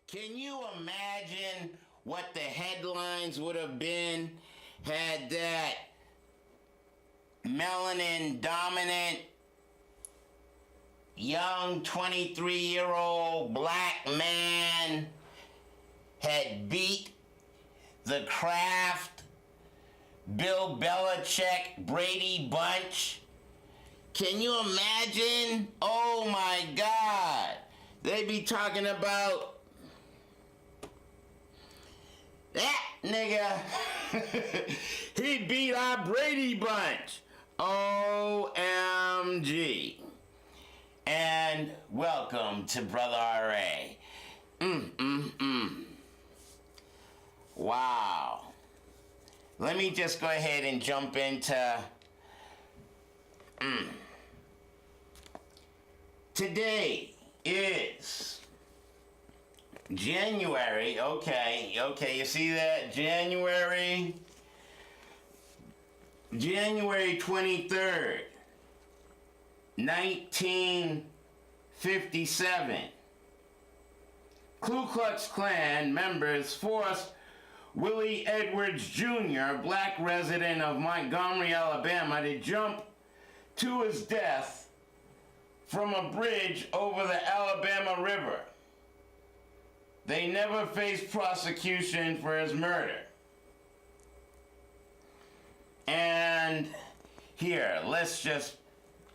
Can you imagine what the headlines would have been had that melanin dominant young 23-year-old black man had beat the Kraft, Bill Belichick, Brady Bunch? Can you imagine? Oh my God. They be talking about that nigga. He beat our Brady Bunch. OMG. And welcome to Brother R.A. Wow. Let me just go ahead and jump into Today is January, okay, you see that? January 23rd, 1957. Ku Klux Klan members forced Willie Edwards Jr., a black resident of Montgomery, Alabama, to jump to his death from a bridge over the Alabama River. They never faced prosecution for his murder. And here, let's just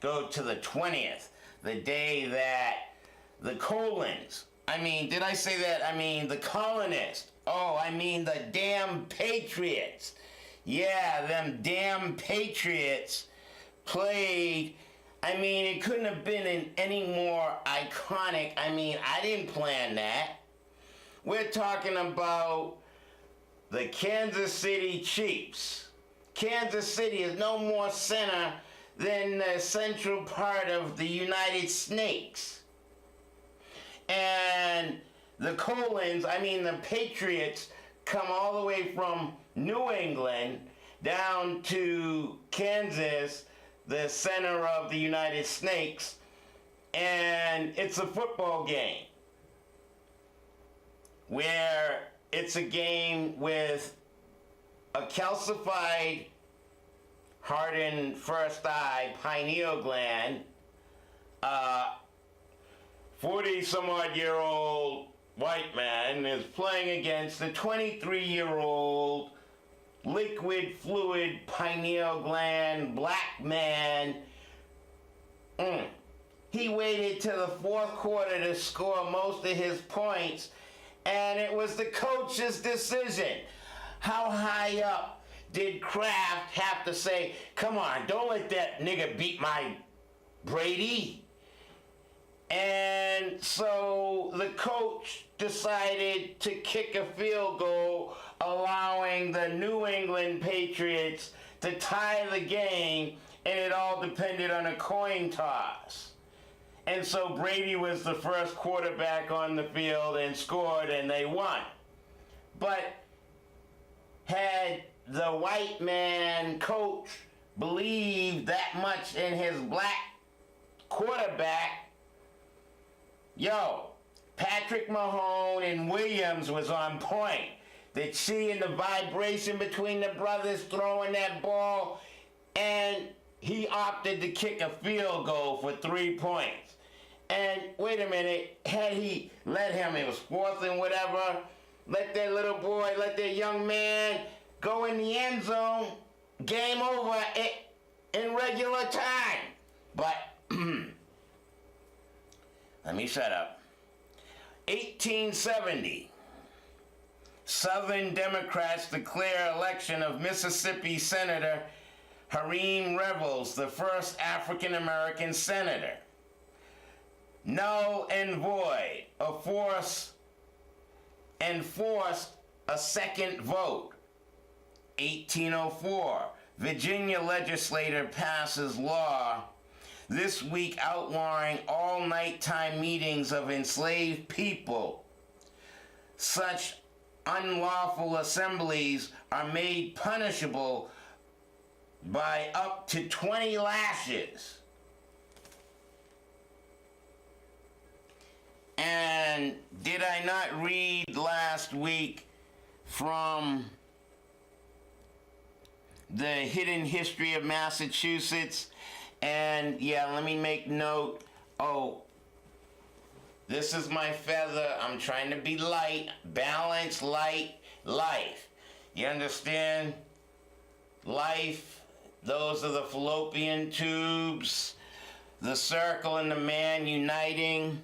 go to the 20th, the day that the colonists, the colonists, the damn patriots. Yeah, them damn patriots played. It couldn't have been any more iconic. I didn't plan that. We're talking about the Kansas City Chiefs. Kansas City is no more center than the central part of the United Snakes. And the the Patriots come all the way from New England down to Kansas, the center of the United Snakes, and it's a football game where it's a game with a calcified, hardened first eye pineal gland, 40-some-odd-year-old white man is playing against a 23-year-old liquid fluid pineal gland black man. He waited till the fourth quarter to score most of his points, and it was the coach's decision. How high up did Kraft have to say, come on, don't let that nigga beat my Brady? And so the coach decided to kick a field goal, allowing the New England Patriots to tie the game, and it all depended on a coin toss. And so Brady was the first quarterback on the field and scored, and they won. But had the white man coach believed that much in his black quarterback, Patrick Mahone and Williams was on point. The chi and the vibration between the brothers throwing that ball, and he opted to kick a field goal for 3 points. And wait a minute, had he let him, it was fourth and whatever, let that little boy, let that young man go in the end zone, game over in regular time. But let me shut up. 1870, Southern Democrats declare election of Mississippi Senator Hakeem Revels, the first African-American senator. Null and void, enforced a second vote. 1804, Virginia legislator passes law this week outlawing all nighttime meetings of enslaved people. Such unlawful assemblies are made punishable by up to 20 lashes. And did I not read last week from the Hidden History of Massachusetts? And yeah, let me make note. Oh, this is my feather. I'm trying to be light, balanced, light, life. You understand? Life, those are the fallopian tubes, the circle and the man uniting.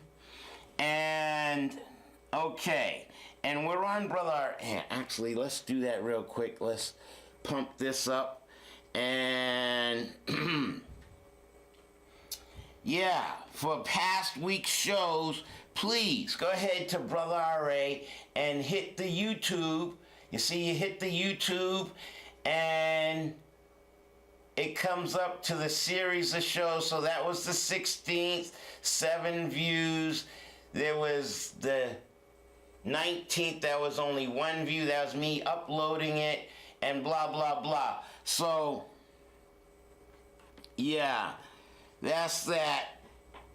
And, okay. And we're on Brother... Actually, let's do that real quick. Let's pump this up. And... yeah, for past week's shows, please go ahead to Brother R.A. and hit the YouTube. You see, you hit the YouTube, and it comes up to the series of shows. So that was the 16th, 7 views. There was the 19th, that was only 1 view. That was me uploading it, and blah, blah, blah. So, yeah, that's that.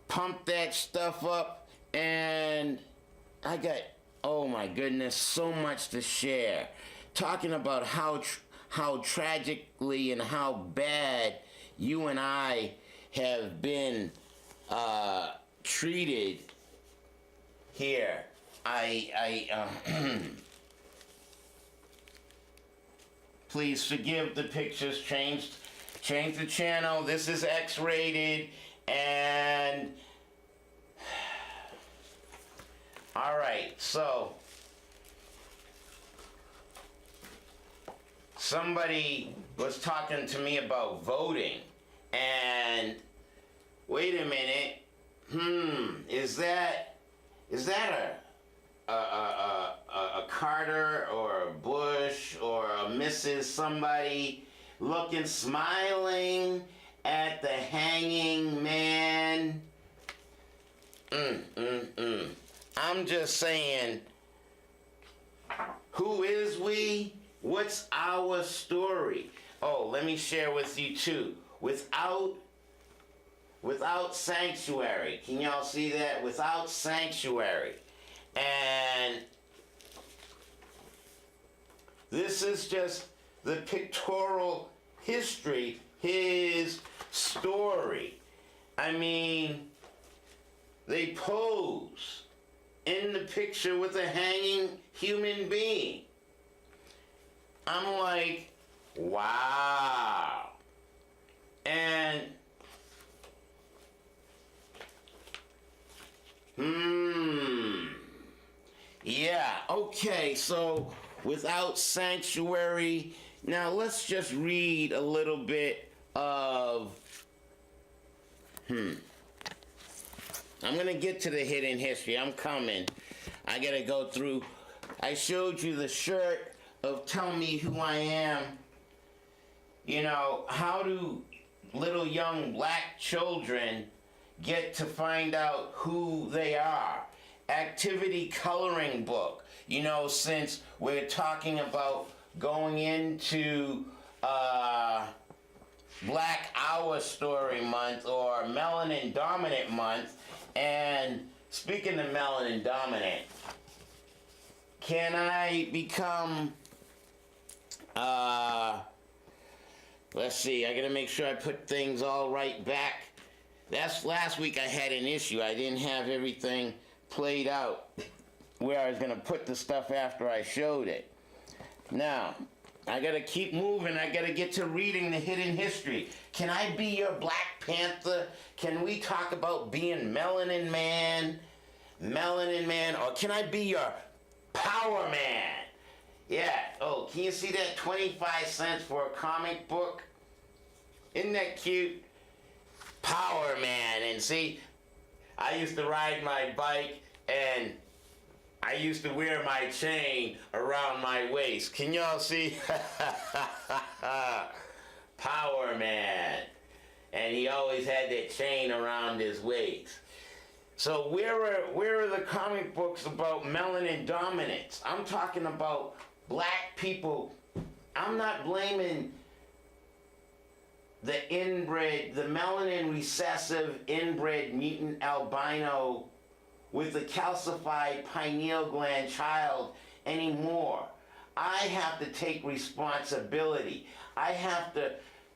Pump that stuff up, and I got, oh my goodness, so much to share. Talking about how tragically and how bad you and I have been treated here. Please forgive the pictures. Change the channel. This is X-rated, and all right. So somebody was talking to me about voting, and wait a minute. Is that a Carter or a Bush or a Mrs. somebody looking, smiling at the hanging man? I'm just saying, who is we? What's our story? Oh, let me share with you too. Without sanctuary. Can y'all see that? Without sanctuary. And this is just the pictorial history, his story. I mean, they pose in the picture with a hanging human being. I'm like, wow. And yeah, okay, so without sanctuary, now let's just read a little bit of, I'm gonna get to the hidden history, I'm coming. I gotta go through, I showed you the shirt of Tell Me Who I Am. You know, how do little young black children get to find out who they are? Activity coloring book. You know, since we're talking about going into Black Hour Story Month or Melanin Dominant Month, and speaking of Melanin Dominant, can I become, let's see, I gotta make sure I put things all right back. That's last week I had an issue. I didn't have everything played out where I was gonna put the stuff after I showed it. Now, I gotta keep moving. I gotta get to reading the hidden history. Can I be your Black Panther? Can we talk about being Melanin Man, or can I be your Power Man? Yeah, oh, can you see that 25 cents for a comic book? Isn't that cute? Power Man. And see, I used to ride my bike and I used to wear my chain around my waist. Can y'all see? Power Man. And he always had that chain around his waist. So where are the comic books about melanin dominance? I'm talking about black people. I'm not blaming the inbred, the melanin recessive inbred mutant albino with a calcified pineal gland child anymore. I have to take responsibility. I have to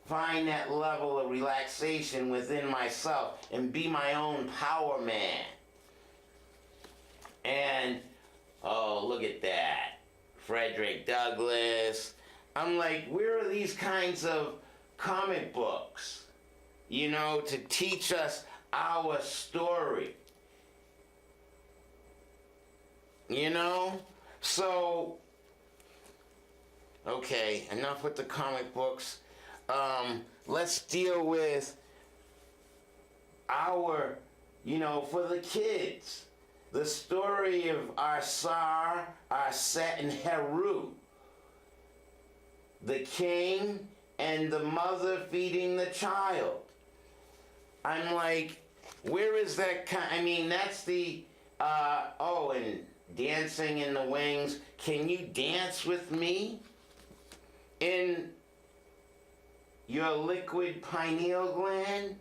find that level of relaxation within myself and be my own power man. And, oh, look at that. Frederick Douglass. I'm like, where are these kinds of comic books, you know, to teach us our story? You know? So, okay, enough with the comic books. Let's deal with our, you know, for the kids, the story of Arsar, Arset, and Heru, the king and the mother feeding the child. I'm like, where is that I mean, that's the, and dancing in the wings. Can you dance with me in your liquid pineal gland?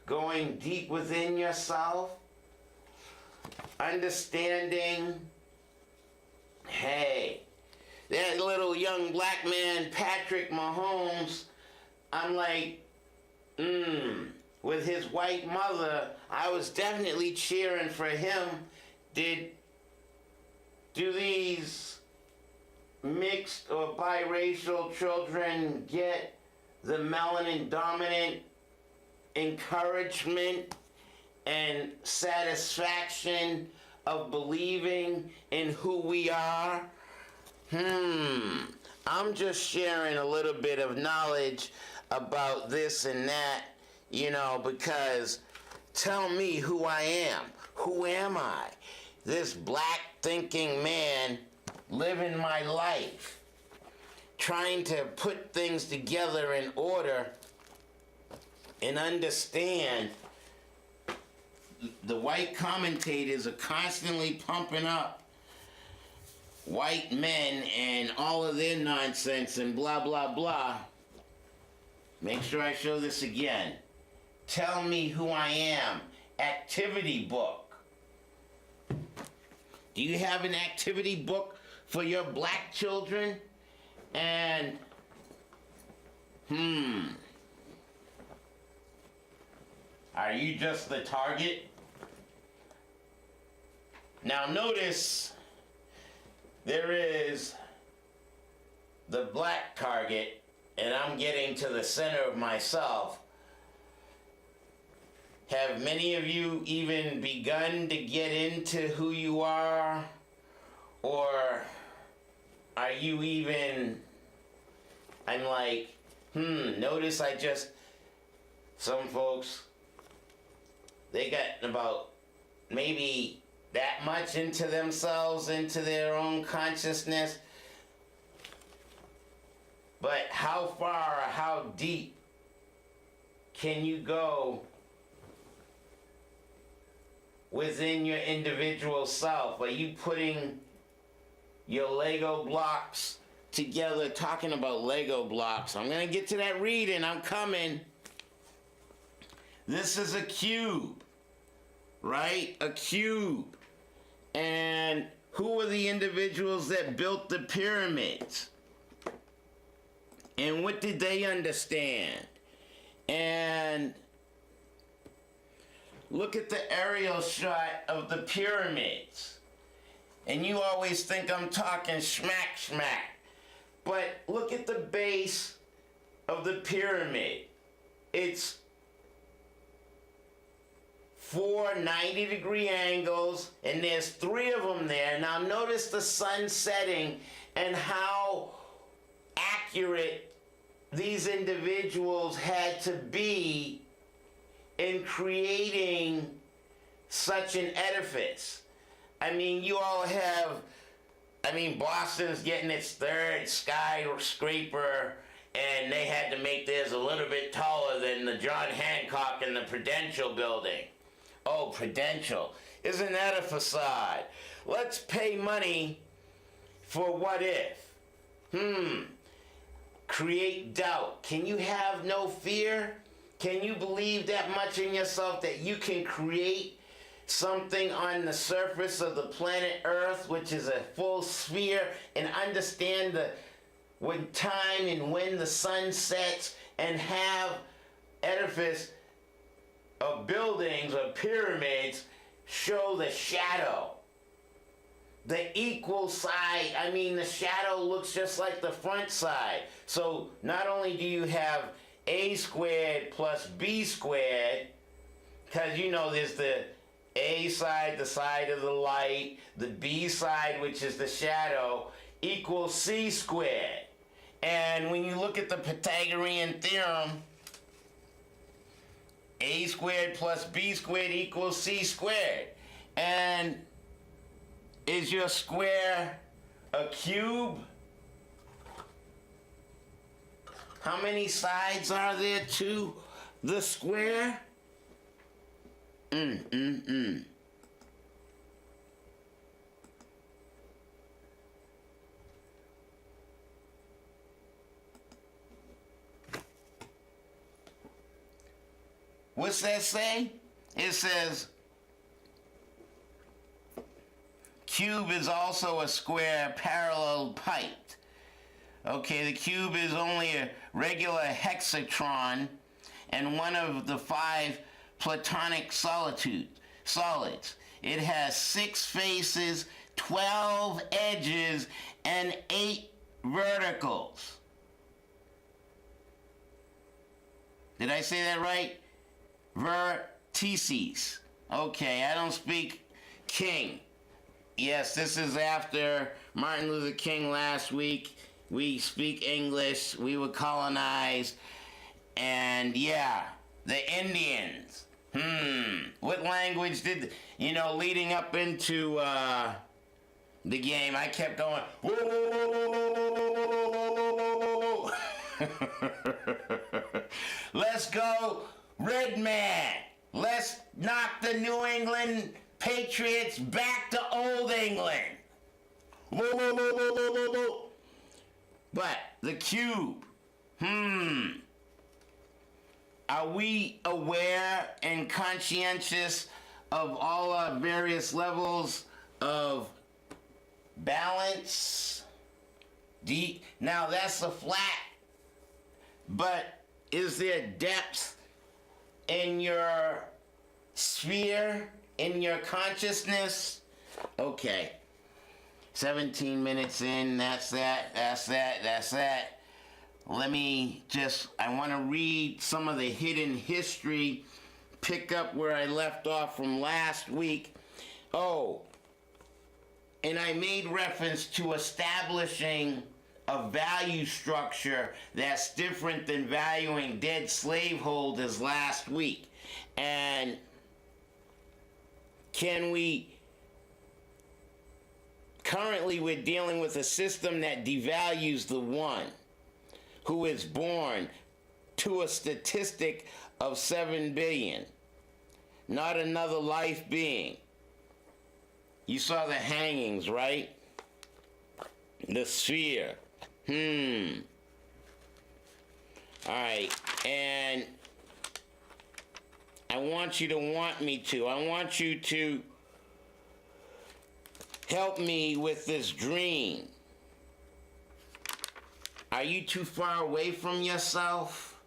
Going deep within yourself? Understanding, hey, that little young black man, Patrick Mahomes, I'm like, with his white mother, I was definitely cheering for him. Do these mixed or biracial children get the melanin dominant encouragement and satisfaction of believing in who we are? I'm just sharing a little bit of knowledge about this and that, you know, because tell me who I am. Who am I? This black thinking man living my life, trying to put things together in order and understand. The white commentators are constantly pumping up white men and all of their nonsense and blah, blah, blah. Make sure I show this again. Tell me who I am. Activity book. Do you have an activity book for your black children? And, are you just the target? Now notice there is the black target, and I'm getting to the center of myself. Have many of you even begun to get into who you are? Or are you even, I'm like, notice some folks, they got about maybe that much into themselves, into their own consciousness. But how far or how deep can you go within your individual self? Are you putting your Lego blocks together? Talking about Lego blocks, I'm going to get to that reading. I'm coming. This is a cube, right? A cube. And who were the individuals that built the pyramids? And what did they understand? And look at the aerial shot of the pyramids. And you always think I'm talking smack. But look at the base of the pyramid. It's 4 90-degree angles, and there's 3 of them there. Now notice the sun setting and how accurate these individuals had to be in creating such an edifice. I mean, you all have, Boston's getting its 3rd skyscraper, and they had to make theirs a little bit taller than the John Hancock and the Prudential building. Oh, Prudential. Isn't that a facade? Let's pay money for what if. Create doubt. Can you have no fear? Can you believe that much in yourself that you can create something on the surface of the planet Earth, which is a full sphere, and understand the when time and when the sun sets, and have edifice of buildings or pyramids show the shadow, the equal side? I mean, the shadow looks just like the front side. So not only do you have a squared plus b squared, because you know there's the a side, the side of the light, the b side, which is the shadow, equals c squared. And when you look at the Pythagorean theorem, a squared plus b squared equals c squared. And is your square a cube? How many sides are there to the square? What's that say? It says, cube is also a square parallel piped. Okay, the cube is only a regular hexatron and one of the 5 Platonic solids. It has 6 faces, 12 edges, and 8 verticals. Did I say that right? Vertices. Okay, I don't speak King. Yes, this is after Martin Luther King last week. We speak English. We were colonized. And yeah, the Indians. What language did, leading up into the game, I kept going, whoa, whoa, whoa, whoa, whoa, whoa, whoa. Let's go, Red Man. Let's knock the New England Patriots back to Old England. Whoa, whoa, whoa, whoa, whoa, whoa, whoa. But the cube, are we aware and conscientious of all our various levels of balance? Now that's a flat, but is there depth in your sphere, in your consciousness? Okay, 17 minutes in, that's that. I want to read some of the hidden history, pick up where I left off from last week. Oh, and I made reference to establishing a value structure that's different than valuing dead slaveholders last week. And currently we're dealing with a system that devalues the one who is born to a statistic of 7 billion, not another life being. You saw the hangings, right? The sphere. All right, and I want you to help me with this dream. Are you too far away from yourself?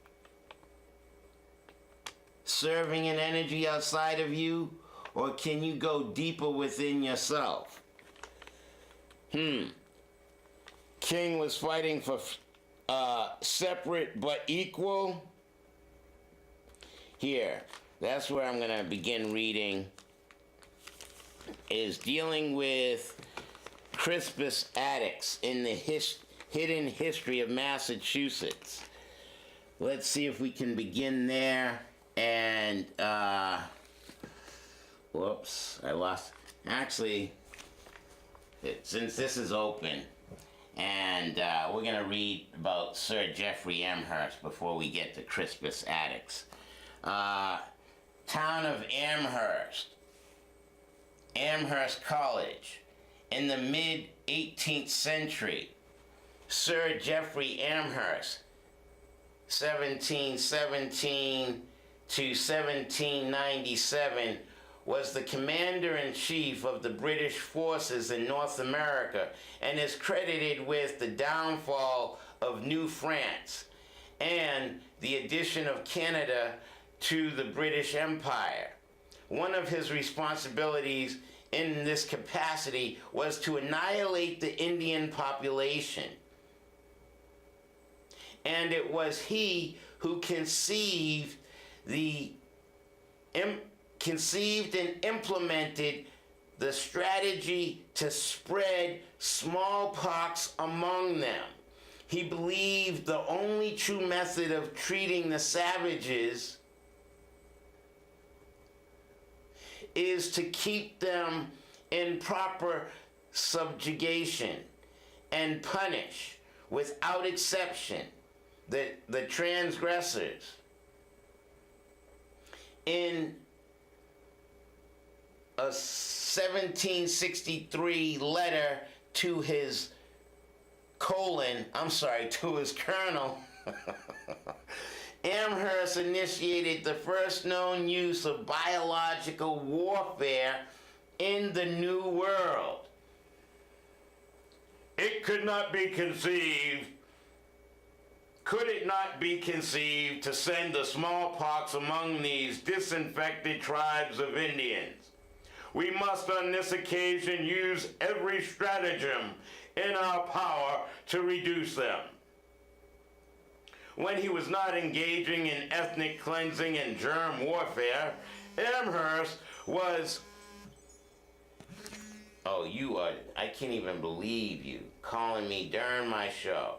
Serving an energy outside of you? Or can you go deeper within yourself? King was fighting for separate but equal. Here, that's where I'm going to begin reading. Is dealing with Crispus Attucks in the hidden history of Massachusetts. Let's see if we can begin there. And, whoops, I lost. Actually, since this is open, and we're going to read about Sir Jeffrey Amherst before we get to Crispus Attucks. Town of Amherst College. In the mid-18th century, Sir Jeffrey Amherst 1717 to 1797, was the commander-in-chief of the British forces in North America and is credited with the downfall of New France and the addition of Canada to the British Empire. One of his responsibilities in this capacity was to annihilate the Indian population. And it was he who conceived and implemented the strategy to spread smallpox among them. He believed the only true method of treating the savages is to keep them in proper subjugation and punish without exception the transgressors. In a 1763 letter to his colonel, Amherst initiated the first known use of biological warfare in the New World. Could it not be conceived to send the smallpox among these disinfected tribes of Indians? We must on this occasion use every stratagem in our power to reduce them. When he was not engaging in ethnic cleansing and germ warfare, Amherst was... I can't even believe you calling me during my show.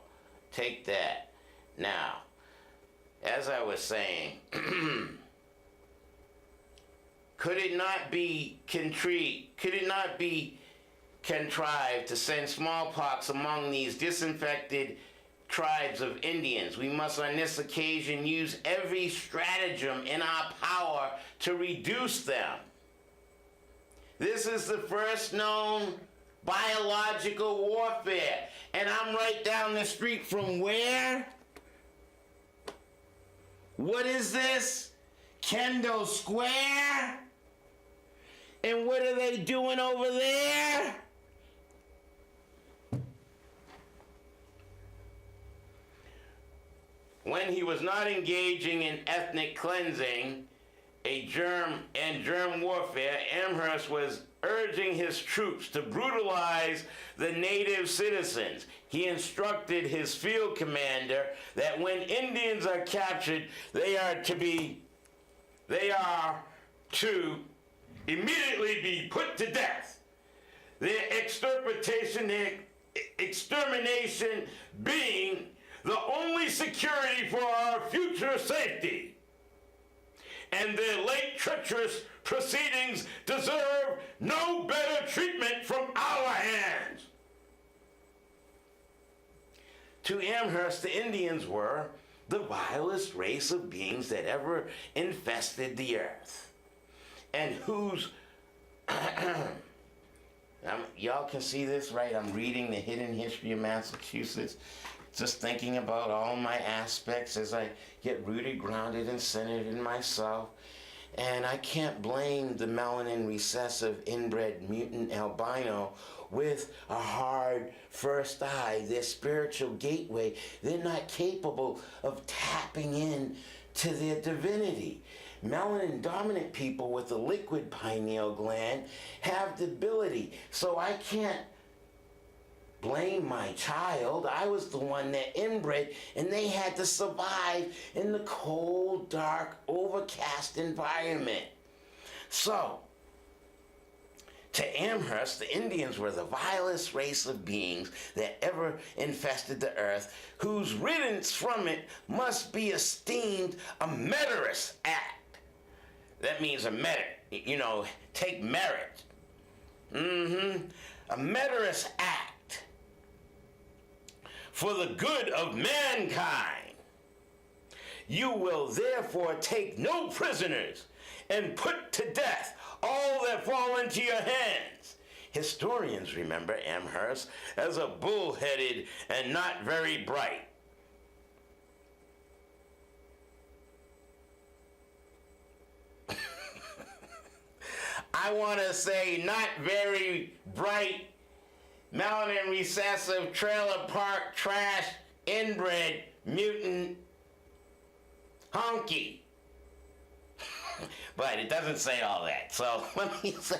Take that. Now, as I was saying, could it not be contrived to send smallpox among these disinfected tribes of Indians? We must on this occasion use every stratagem in our power to reduce them. This is the first known biological warfare. And I'm right down the street from where? What is this? Kendall Square? And what are they doing over there? When he was not engaging in ethnic cleansing germ warfare, Amherst was urging his troops to brutalize the native citizens. He instructed his field commander that when Indians are captured, they are to immediately be put to death. Their extermination being the only security for our future safety. And their late treacherous proceedings deserve no better treatment from our hands. To Amherst, the Indians were the vilest race of beings that ever infested the earth, and whose y'all can see this, right? I'm reading The Hidden History of Massachusetts, just thinking about all my aspects as I get rooted, grounded, and centered in myself. And I can't blame the melanin recessive inbred mutant albino with a hard first eye, their spiritual gateway. They're not capable of tapping in to their divinity. Melanin dominant people with a liquid pineal gland have the ability. So I can't blame my child. I was the one that inbred, and they had to survive in the cold, dark, overcast environment. So, to Amherst, the Indians were the vilest race of beings that ever infested the earth, whose riddance from it must be esteemed a meritorious act. That means take merit. A meritorious act for the good of mankind. You will therefore take no prisoners and put to death all that fall into your hands. Historians remember Amherst as a bull-headed and not very bright. I want to say not very bright, melanin recessive, trailer park, trash, inbred, mutant, honky. But it doesn't say all that, so let me say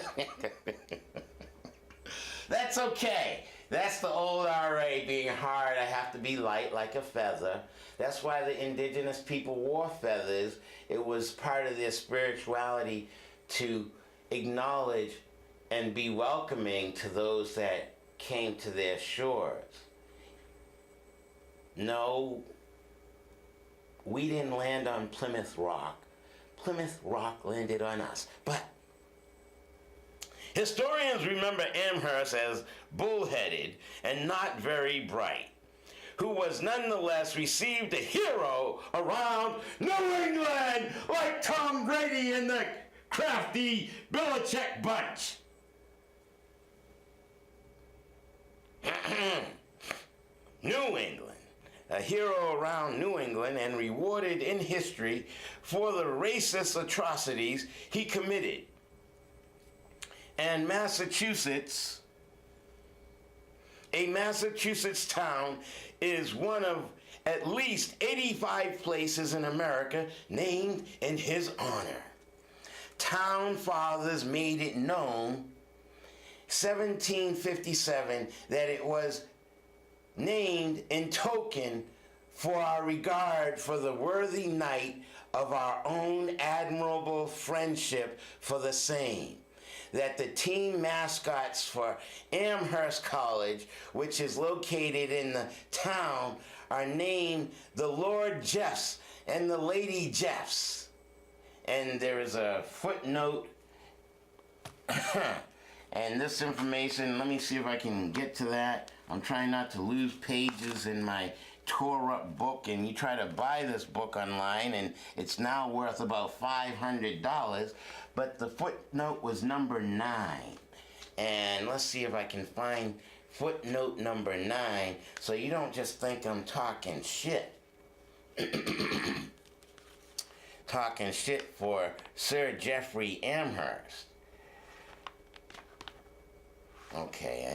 that's okay. That's the old RA being hard. I have to be light like a feather. That's why the indigenous people wore feathers. It was part of their spirituality to acknowledge and be welcoming to those that came to their shores. No, we didn't land on Plymouth Rock. Plymouth Rock landed on us. But historians remember Amherst as bullheaded and not very bright, who was nonetheless received a hero around New England like Tom Brady and the crafty Belichick bunch. New England. A hero around New England and rewarded in history for the racist atrocities he committed. And Massachusetts, a Massachusetts town, is one of at least 85 places in America named in his honor. Town fathers made it known 1757 that it was named in token for our regard for the worthy knight of our own admirable friendship for the same. That the team mascots for Amherst College, which is located in the town, are named the Lord Jeffs and the Lady Jeffs. And there is a footnote. And this information, let me see if I can get to that. I'm trying not to lose pages in my tore up book, and you try to buy this book online and it's now worth about $500, but the footnote was number 9. And let's see if I can find footnote number 9 so you don't just think I'm talking shit. Talking shit for Sir Jeffrey Amherst. Okay,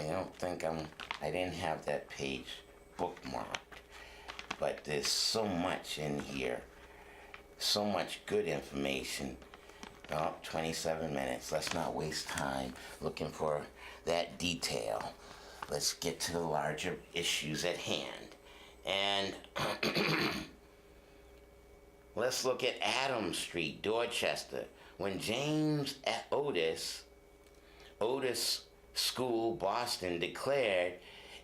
I didn't have that page bookmarked, but there's so much in here, so much good information. Oh, 27 minutes, let's not waste time looking for that detail. Let's get to the larger issues at hand. And let's look at Adams Street, Dorchester. When James Otis School, Boston, declared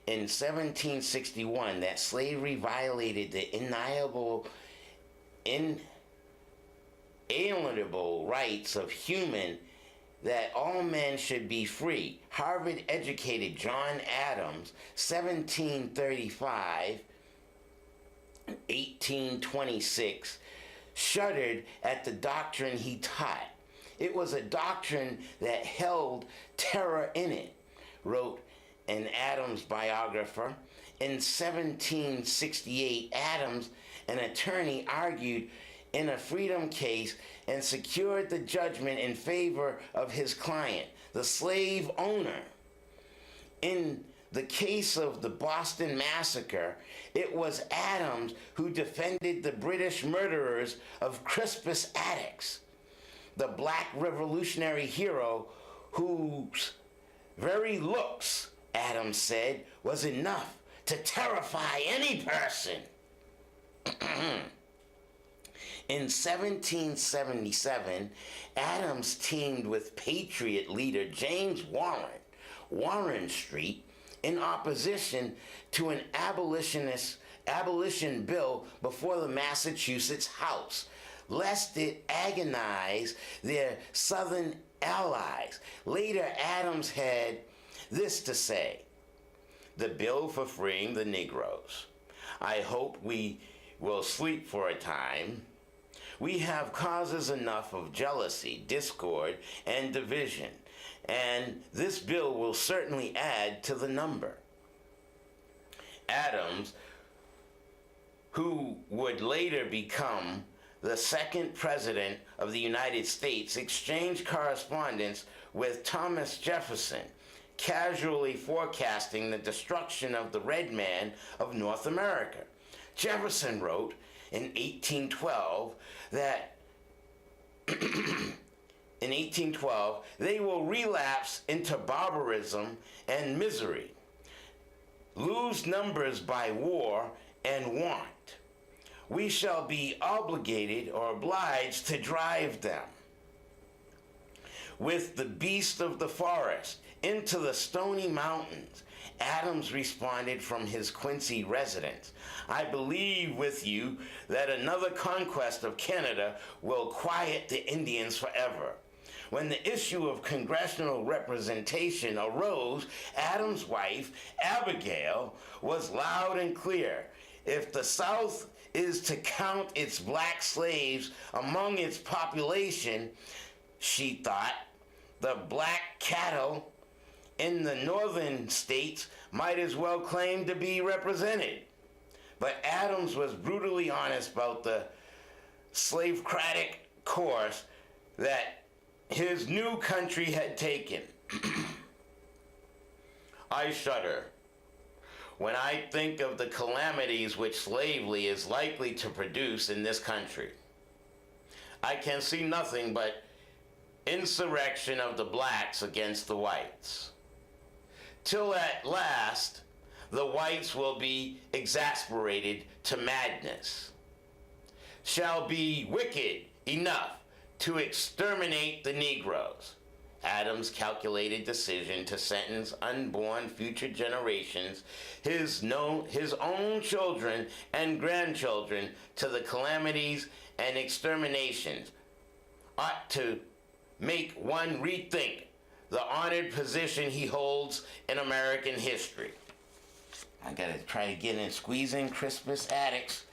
in 1761 that slavery violated the inalienable rights of human, that all men should be free. Harvard-educated John Adams, 1735, 1826, shuddered at the doctrine he taught. It was a doctrine that held terror in it, wrote an Adams biographer. In 1768, Adams, an attorney, argued in a freedom case and secured the judgment in favor of his client, the slave owner. In the case of the Boston Massacre, it was Adams who defended the British murderers of Crispus Attucks, the black revolutionary hero whose very looks, Adams said, was enough to terrify any person. In 1777, Adams teamed with Patriot leader James Warren Street, in opposition to an abolition bill before the Massachusetts House, lest it agonize their Southern allies. Later, Adams had this to say: the bill for freeing the Negroes. I hope we will sleep for a time. We have causes enough of jealousy, discord, and division, and this bill will certainly add to the number. Adams, who would later become the second president of the United States, exchanged correspondence with Thomas Jefferson casually forecasting the destruction of the red man of North America. Jefferson wrote in 1812 that in 1812 they will relapse into barbarism and misery, lose numbers by war and want. We shall be obligated or obliged to drive them with the beasts of the forest into the stony mountains. Adams responded from his Quincy residence, I believe with you that another conquest of Canada will quiet the Indians forever. When the issue of congressional representation arose, Adams' wife, Abigail, was loud and clear. If the South is to count its black slaves among its population, she thought, the black cattle in the northern states might as well claim to be represented. But Adams was brutally honest about the slavocratic course that his new country had taken. I shudder when I think of the calamities which slavery is likely to produce in this country. I can see nothing but insurrection of the blacks against the whites, till at last the whites will be exasperated to madness, shall be wicked enough to exterminate the Negroes. Adams' calculated decision to sentence unborn future generations, his own children and grandchildren, to the calamities and exterminations ought to make one rethink the honored position he holds in American history. I gotta try to get in, squeeze in Crispus Attucks.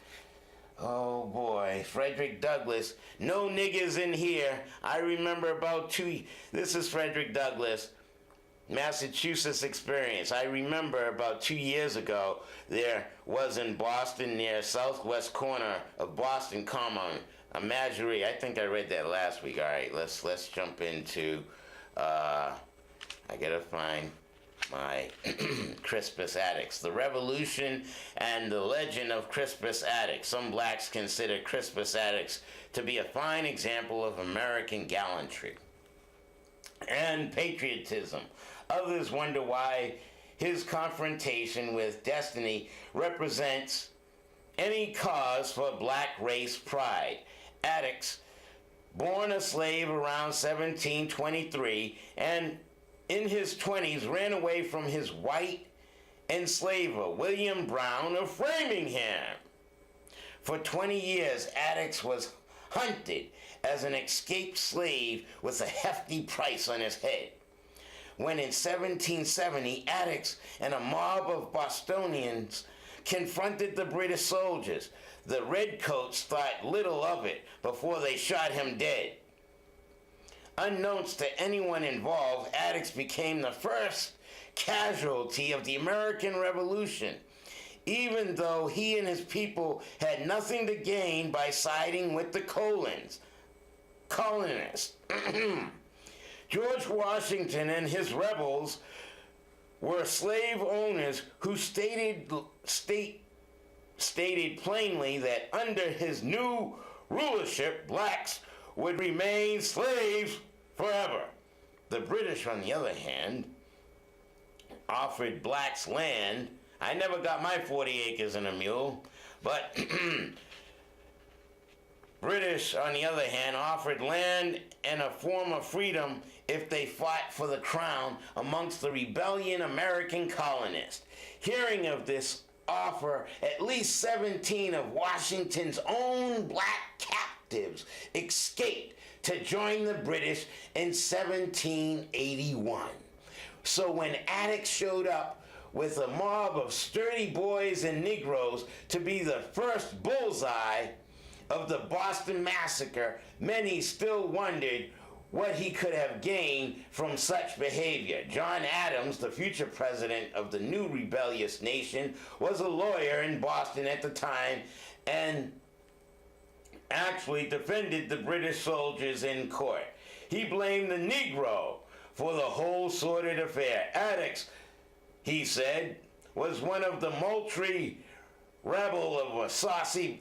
Oh boy, Frederick Douglass, no niggas in here. I remember this is Frederick Douglass, Massachusetts experience. I remember about 2 years ago, there was in Boston, near southwest corner of Boston Common, a menagerie. I think I read that last week. All right, let's jump into, I gotta find my Crispus Attucks. The Revolution and the Legend of Crispus Attucks. Some blacks consider Crispus Attucks to be a fine example of American gallantry and patriotism. Others wonder why his confrontation with destiny represents any cause for black race pride. Attucks, born a slave around 1723, and in his 20s ran away from his white enslaver, William Brown of Framingham. For 20 years, Attucks was hunted as an escaped slave with a hefty price on his head. When in 1770, Attucks and a mob of Bostonians confronted the British soldiers, the redcoats thought little of it before they shot him dead. Unknowns to anyone involved, Attucks became the first casualty of the American Revolution, even though he and his people had nothing to gain by siding with the colonists. George Washington and his rebels were slave owners who stated plainly that under his new rulership, blacks would remain slaves forever. The British, on the other hand, offered blacks land. I never got my 40 acres and a mule, but British, on the other hand, offered land and a form of freedom if they fought for the crown amongst the rebellion American colonists. Hearing of this offer, at least 17 of Washington's own black captives escaped to join the British in 1781. So when Attucks showed up with a mob of sturdy boys and Negroes to be the first bullseye of the Boston Massacre, many still wondered what he could have gained from such behavior. John Adams, the future president of the new rebellious nation, was a lawyer in Boston at the time and actually defended the British soldiers in court. He blamed the Negro for the whole sordid affair. Attucks, he said, was one of the moultrie rabble of saucy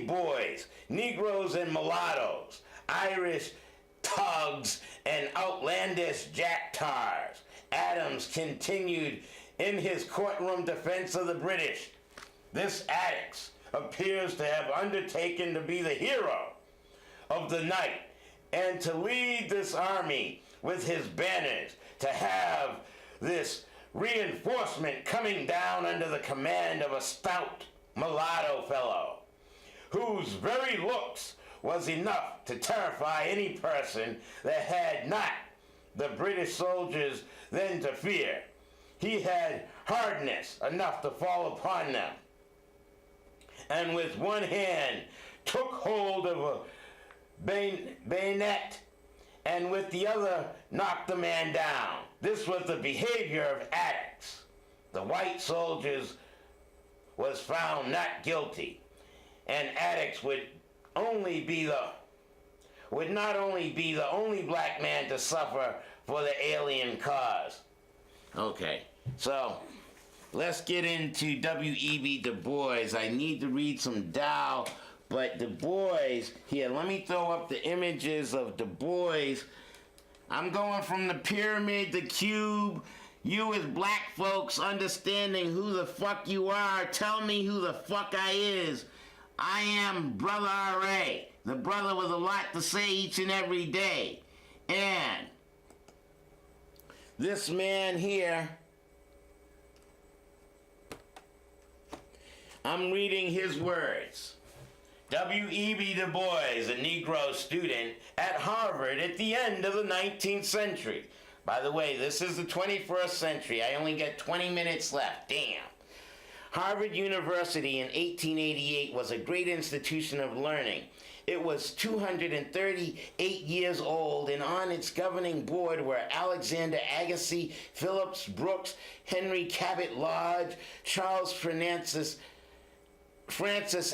boys, Negroes and mulattoes, Irish tugs, and outlandish jack tars. Adams continued in his courtroom defense of the British. This Attucks appears to have undertaken to be the hero of the night and to lead this army with his banners, to have this reinforcement coming down under the command of a stout mulatto fellow, whose very looks was enough to terrify any person that had not the British soldiers then to fear. He had hardness enough to fall upon them, and with one hand took hold of a bayonet, and with the other knocked the man down. This was the behavior of Attucks. The white soldiers was found not guilty, and Attucks would not only be the only black man to suffer for the alien cause. Okay, so let's get into W.E.B. Du Bois. I need to read some Dow, but Du Bois, here, let me throw up the images of Du Bois. I'm going from the pyramid, the cube, you as black folks understanding who the fuck you are. Tell me who the fuck I is. I am Brother R.A., the brother with a lot to say each and every day. And this man here, I'm reading his words. W.E.B. Du Bois, a Negro student at Harvard at the end of the 19th century. By the way, this is the 21st century. I only got 20 minutes left. Damn. Harvard University in 1888 was a great institution of learning. It was 238 years old, and on its governing board were Alexander Agassiz, Phillips Brooks, Henry Cabot Lodge, Charles Francis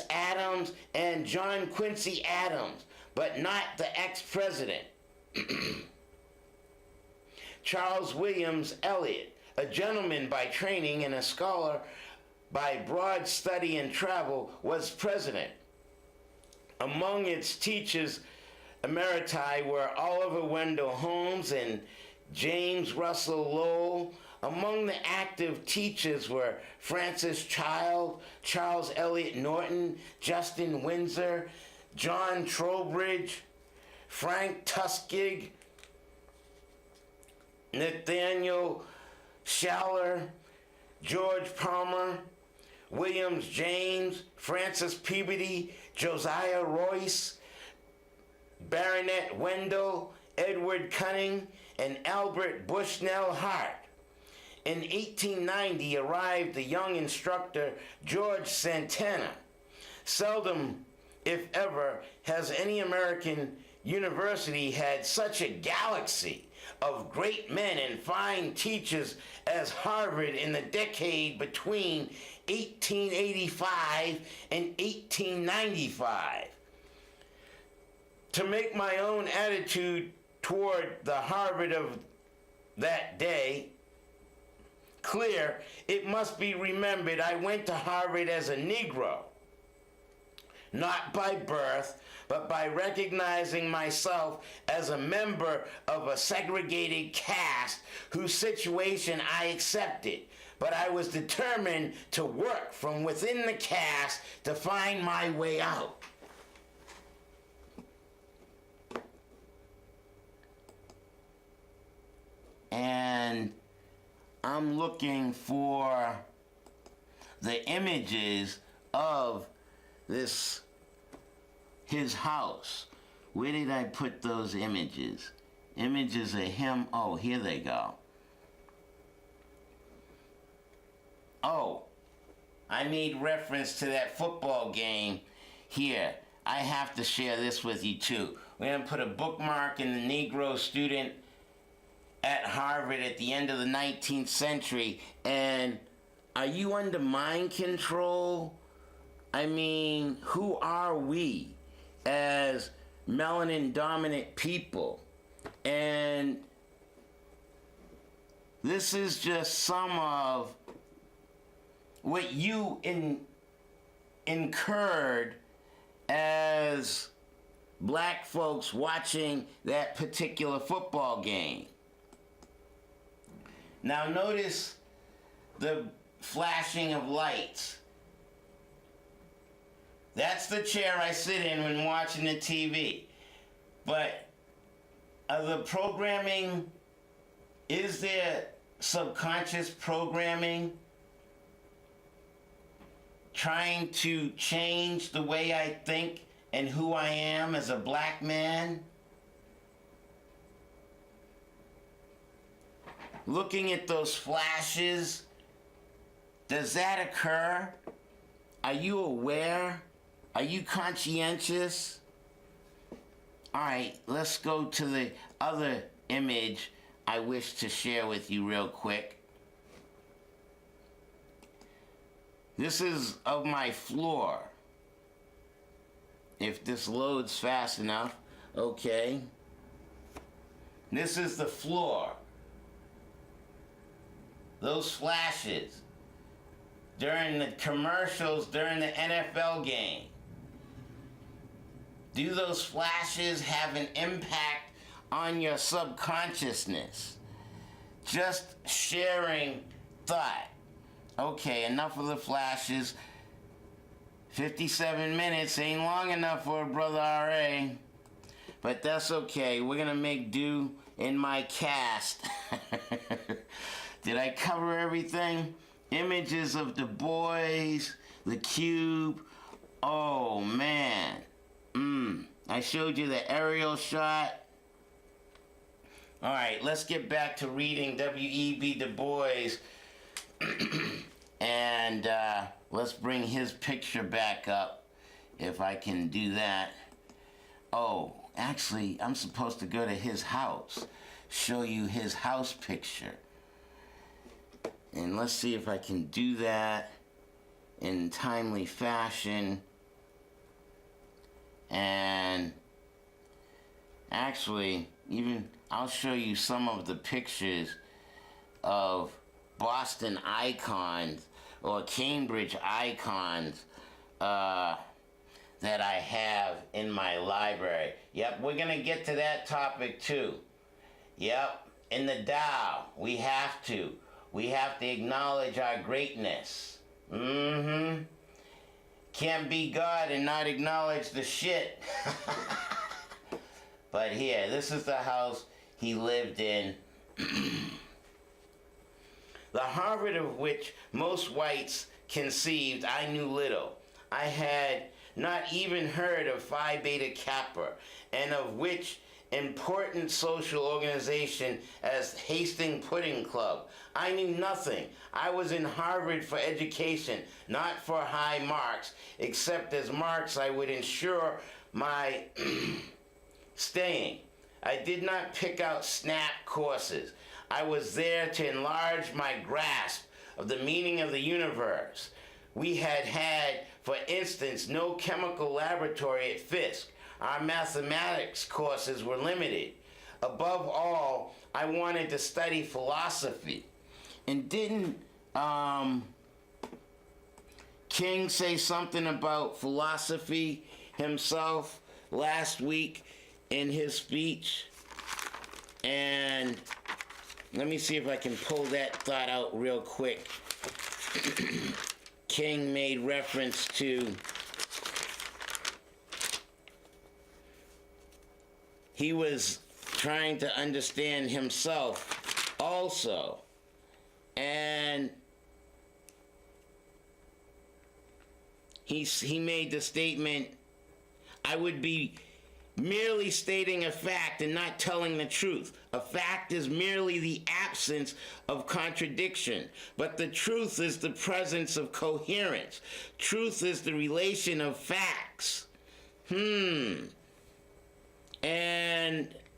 Adams, and John Quincy Adams, but not the ex-president. Charles Williams Eliot, a gentleman by training and a scholar by broad study and travel, was president. Among its teachers emeriti were Oliver Wendell Holmes and James Russell Lowell. Among the active teachers were Francis Child, Charles Eliot Norton, Justin Windsor, John Trowbridge, Frank Tuskegee, Nathaniel Schaller, George Palmer, Williams James, Francis Peabody, Josiah Royce, Baronet Wendell, Edward Cunning, and Albert Bushnell Hart. In 1890 arrived the young instructor George Santana. Seldom, if ever, has any American university had such a galaxy of great men and fine teachers as Harvard in the decade between 1885 and 1895. To make my own attitude toward the Harvard of that day clear, it must be remembered I went to Harvard as a Negro, not by birth, but by recognizing myself as a member of a segregated caste whose situation I accepted. But I was determined to work from within the caste to find my way out. And I'm looking for the images of his house. Where did I put those images? Images of him. Oh, here they go. Oh, I made reference to that football game here. I have to share this with you too. We're going to put a bookmark in the Negro Student at Harvard at the end of the 19th century. And are you under mind control? I mean, who are we as melanin dominant people? And This is just some of what you incurred as black folks watching that particular football game. Now notice the flashing of lights. That's the chair I sit in when watching the TV. But the programming, is there subconscious programming trying to change the way I think and who I am as a black man? Looking at those flashes, does that occur? Are you aware? Are you conscientious? All right, let's go to the other image I wish to share with you real quick. This is of my floor. If this loads fast enough, okay. This is the floor. Those flashes during the commercials during the NFL game. Do those flashes have an impact on your subconsciousness? Just sharing thought. Okay, enough of the flashes. 57 minutes ain't long enough for a brother RA. But that's okay. We're gonna make do in my cast. Did I cover everything? Images of Dubois, the cube. Oh man. I showed you the aerial shot. All right, let's get back to reading W.E.B. Dubois. And let's bring his picture back up, if I can do that. Oh, actually, I'm supposed to go to his house, show you his house picture. And let's see if I can do that in timely fashion. And actually, even I'll show you some of the pictures of Boston icons or Cambridge icons that I have in my library. Yep, we're gonna get to that topic too. Yep, in the Tao, we have to acknowledge our greatness. Can't be God and not acknowledge the shit. But here, this is the house he lived in. The Harvard of which most whites conceived, I knew little. I had not even heard of Phi Beta Kappa, and of which important social organization as Hastings Pudding Club. I knew nothing. I was in Harvard for education, not for high marks, except as marks I would ensure my staying. I did not pick out snap courses. I was there to enlarge my grasp of the meaning of the universe. We had, for instance, no chemical laboratory at Fisk. Our mathematics courses were limited. Above all, I wanted to study philosophy. And didn't King say something about philosophy himself last week in his speech? And let me see if I can pull that thought out real quick. King made reference to he was trying to understand himself also. And he made the statement, I would be merely stating a fact and not telling the truth. A fact is merely the absence of contradiction, but the truth is the presence of coherence. Truth is the relation of facts. And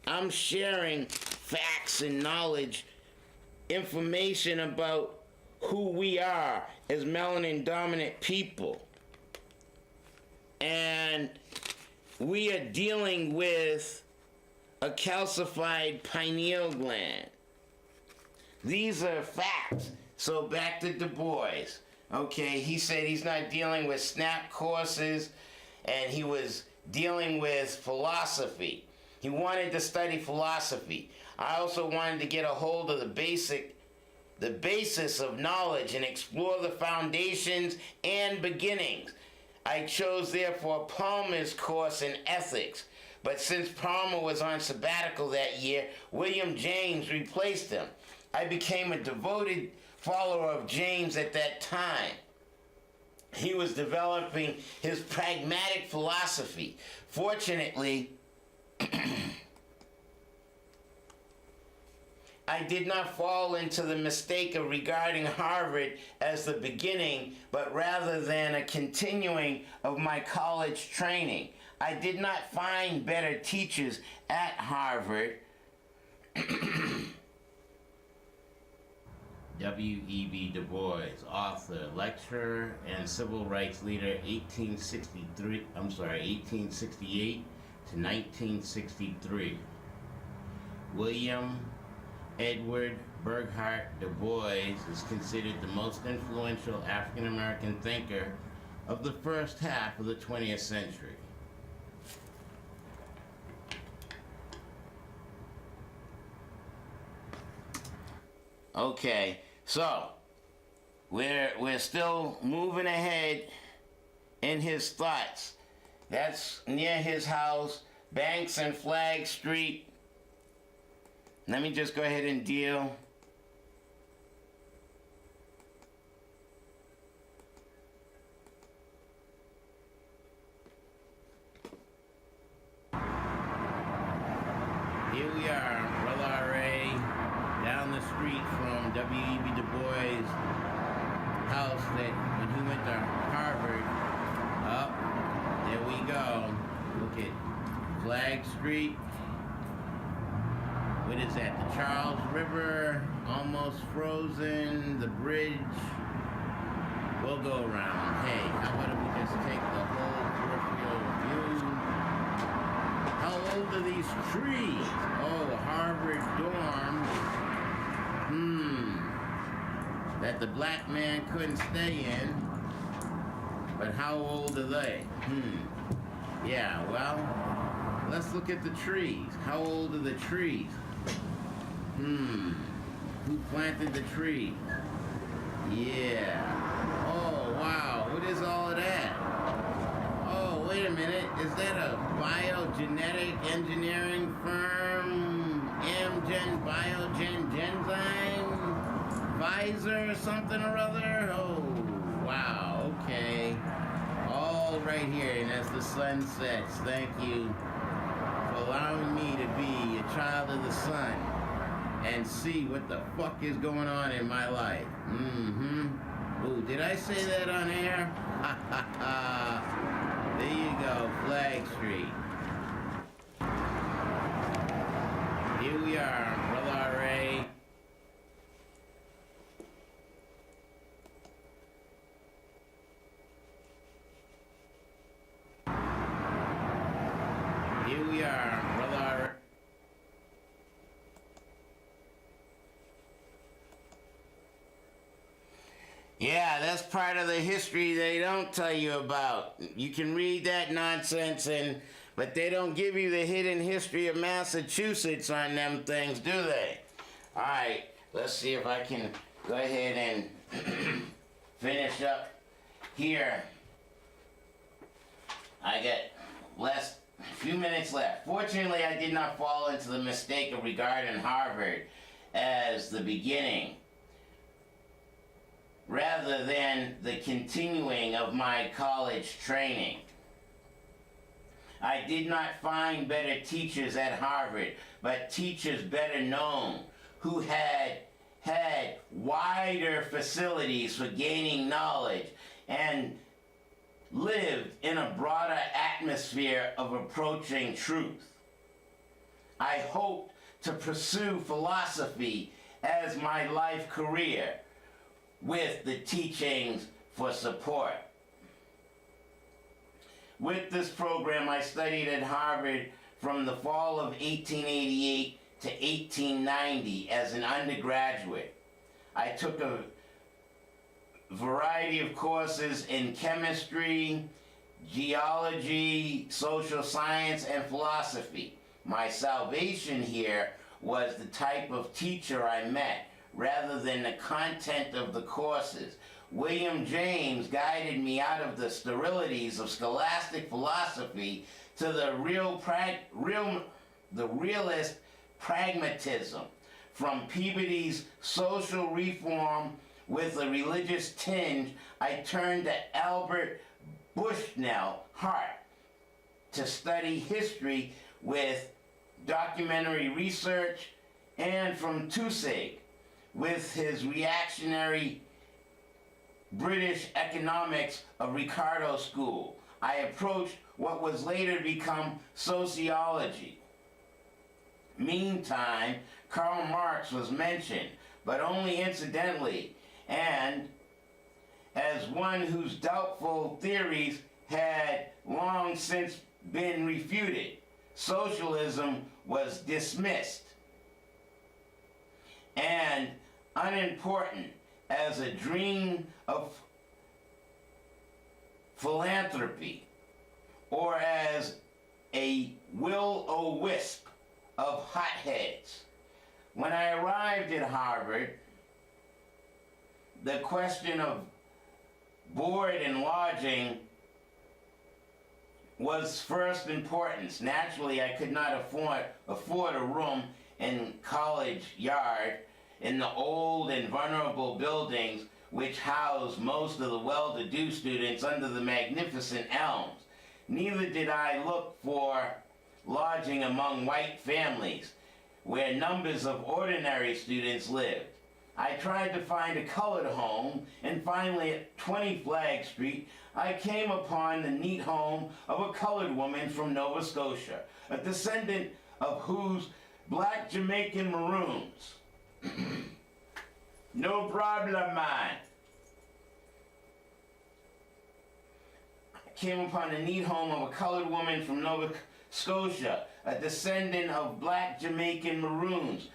I'm sharing facts and knowledge, information about who we are as melanin dominant people. And we are dealing with a calcified pineal gland. These are facts. So back to Dubois. Okay, he said he's not dealing with snap courses, and he was dealing with philosophy. He wanted to study philosophy. I also wanted to get a hold of the basis of knowledge and explore the foundations and beginnings. I chose therefore Palmer's course in ethics, but since Palmer was on sabbatical that year, William James replaced him. I became a devoted follower of James at that time. He was developing his pragmatic philosophy. Fortunately, I did not fall into the mistake of regarding Harvard as the beginning, but rather than a continuing of my college training. I did not find better teachers at Harvard. W.E.B. Dubois, author, lecturer, and civil rights leader, 1868 to 1963. William Edward Burghardt Dubois is considered the most influential African-American thinker of the first half of the 20th century. Okay, so we're still moving ahead in his thoughts. That's near his house, Banks and Flag Street. Let me just go ahead and deal. Here we are, Brother R.A., down the street from W.E.B. Du Bois' house that when he went to Harvard. Up, there we go. Look at Flag Street. What is that? The Charles River, almost frozen, the bridge. We'll go around. Hey, how about if we just take the whole peripheral view? How old are these trees? Oh, Harvard dorms. That the black man couldn't stay in. But how old are they? Yeah, well, let's look at the trees. How old are the trees? Who planted the trees? Yeah. Oh, wow. What is all of that? Oh, wait a minute. Is that a biogenetic engineering firm? Amgen, Biogen, Genzyme? Pfizer or something or other? Oh, wow. Okay. All right here. And as the sun sets, thank you for allowing me to be a child of the sun and see what the fuck is going on in my life. Ooh, did I say that on air? Ha ha ha. There you go, Flag Street. Here we are, Brother R.A. Here we are, Brother R.A. Yeah, that's part of the history they don't tell you about. You can read that nonsense, but they don't give you the hidden history of Massachusetts on them things, do they? All right, let's see if I can go ahead and finish up here. I got a few minutes left. Fortunately, I did not fall into the mistake of regarding Harvard as the beginning, rather than the continuing of my college training. I did not find better teachers at Harvard, but teachers better known, who had wider facilities for gaining knowledge and lived in a broader atmosphere of approaching truth. I hoped to pursue philosophy as my life career, with the teachings for support. With this program, I studied at Harvard from the fall of 1888 to 1890 as an undergraduate. I took a variety of courses in chemistry, geology, social science, and philosophy. My salvation here was the type of teacher I met, rather than the content of the courses. William James guided me out of the sterilities of scholastic philosophy to the realist pragmatism. From Peabody's social reform with a religious tinge, I turned to Albert Bushnell Hart to study history with documentary research, and from Taussig with his reactionary British economics of Ricardo School. I approached what was later to become sociology. Meantime, Karl Marx was mentioned, but only incidentally, and as one whose doubtful theories had long since been refuted. Socialism was dismissed and unimportant as a dream of philanthropy, or as a will-o-wisp of hotheads. When I arrived at Harvard, the question of board and lodging was first importance. Naturally, I could not afford a room in College Yard in the old and vulnerable buildings which housed most of the well-to-do students under the magnificent elms. Neither did I look for lodging among white families where numbers of ordinary students lived. I tried to find a colored home, and finally at 20 Flag Street, I came upon the neat home of a colored woman from Nova Scotia, a descendant of whose black Jamaican maroons. No problem, man. I came upon the neat home of a colored woman from Nova Scotia, a descendant of black Jamaican maroons,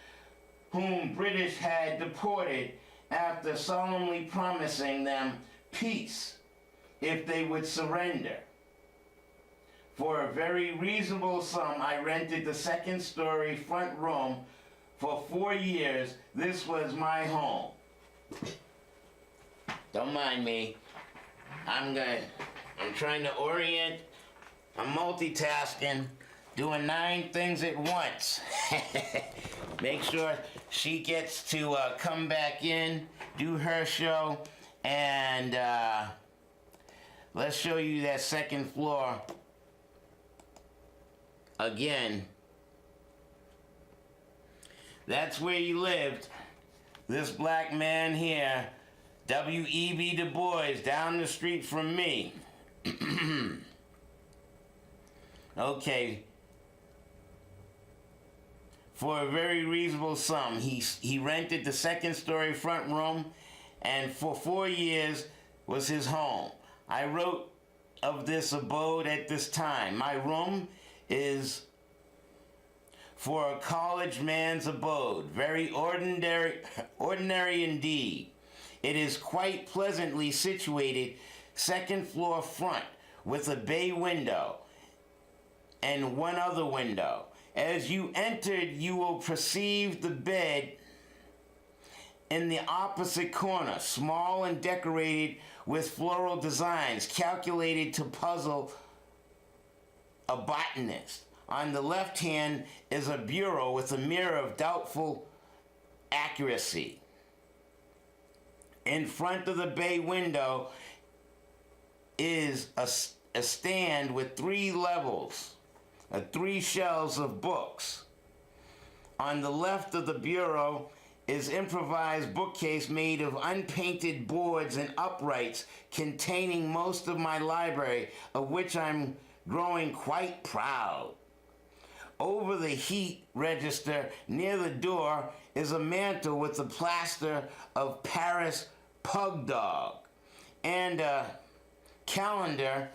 whom British had deported after solemnly promising them peace if they would surrender. For a very reasonable sum, I rented the second-story front room for 4 years. This was my home. Don't mind me. I'm trying to orient. I'm multitasking, doing 9 things at once. Make sure she gets to come back in, do her show, and let's show you that second floor again. That's where you lived. This black man here, W.E.B. Dubois, down the street from me. Okay. For a very reasonable sum, he rented the second-story front room, and for 4 years was his home. I wrote of this abode at this time. My room is for a college man's abode, very ordinary indeed. It is quite pleasantly situated, second floor front, with a bay window and one other window. As you entered, you will perceive the bed in the opposite corner, small and decorated with floral designs calculated to puzzle a botanist. On the left hand is a bureau with a mirror of doubtful accuracy. In front of the bay window is a stand with 3 levels, 3 shelves of books. On the left of the bureau is improvised bookcase made of unpainted boards and uprights containing most of my library, of which I'm growing quite proud. Over the heat register near the door is a mantle with a plaster of Paris pug dog and a calendar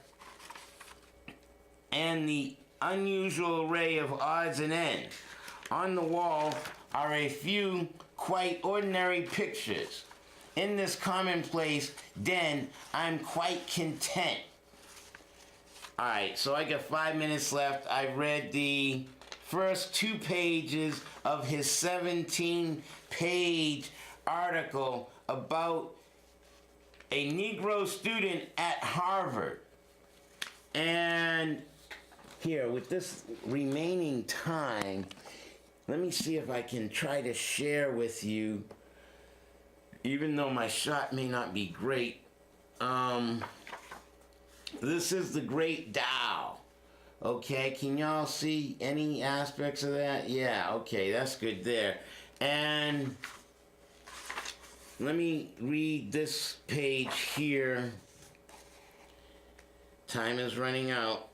and the unusual array of odds and ends. On the wall are a few quite ordinary pictures. In this commonplace den, I'm quite content. Alright, so I got 5 minutes left. I read the first 2 pages of his 17-page article about a Negro student at Harvard. And here, with this remaining time, let me see if I can try to share with you, even though my shot may not be great. This is the Great Dow. Okay, can y'all see any aspects of that? Yeah, okay, that's good there. And let me read this page here. Time is running out.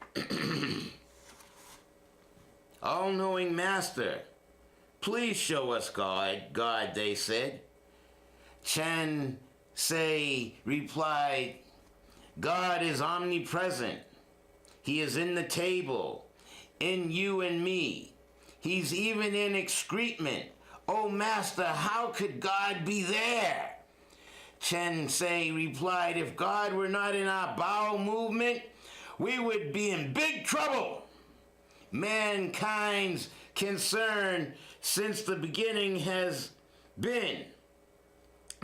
All-knowing master, please show us God, they said. Chen Sei replied, God is omnipresent. He is in the table, in you and me. He's even in excrement. Oh, master, how could God be there? Chen Sei replied, if God were not in our bowel movement, we would be in big trouble. Mankind's concern since the beginning has been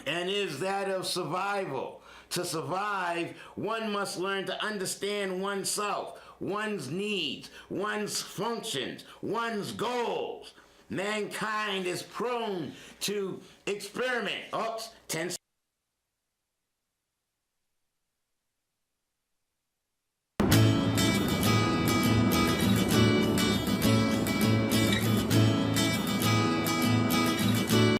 and is that of survival. To survive, one must learn to understand oneself, one's needs, one's functions, one's goals. Mankind is prone to experiment. Oops, 10